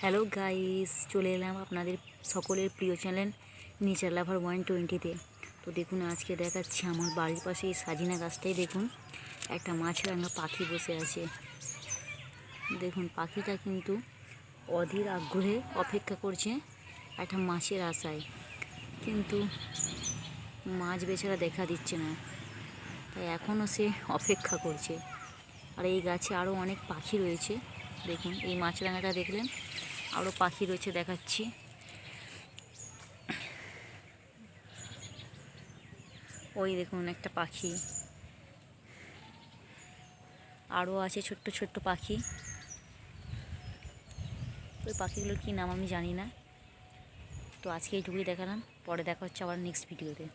Hello guys, চলে এলাম আপনাদের সকলের প্রিয় চ্যানেল নেচার লাভার 120-তে। তো দেখুন, আজকে দেখাচ্ছি আমার বাড়ির পাশে এই সাজিনা গাছটাই। দেখুন, একটা মাছরাঙা পাখি বসে আছে। দেখুন, পাখিটা কিন্তু অধীর আগ্রহে অপেক্ষা করছে একটা মাছের আশায়, কিন্তু মাছ বেচারা দেখা দিচ্ছে না, তাই এখনও সে অপেক্ষা করছে। আর এই গাছে আরও অনেক পাখি রয়েছে। দেখুন, এই মাছরাঙাটা দেখলেন, আরও পাখি রয়েছে, দেখাচ্ছি। ওই দেখুন একটা পাখি, আরও আছে ছোট্ট ছোট্ট পাখি। ওই পাখিগুলোর কী নাম আমি জানি না। তো আজকে এইটুকুই দেখালাম, পরে দেখা হচ্ছে আবার নেক্সট ভিডিওতে।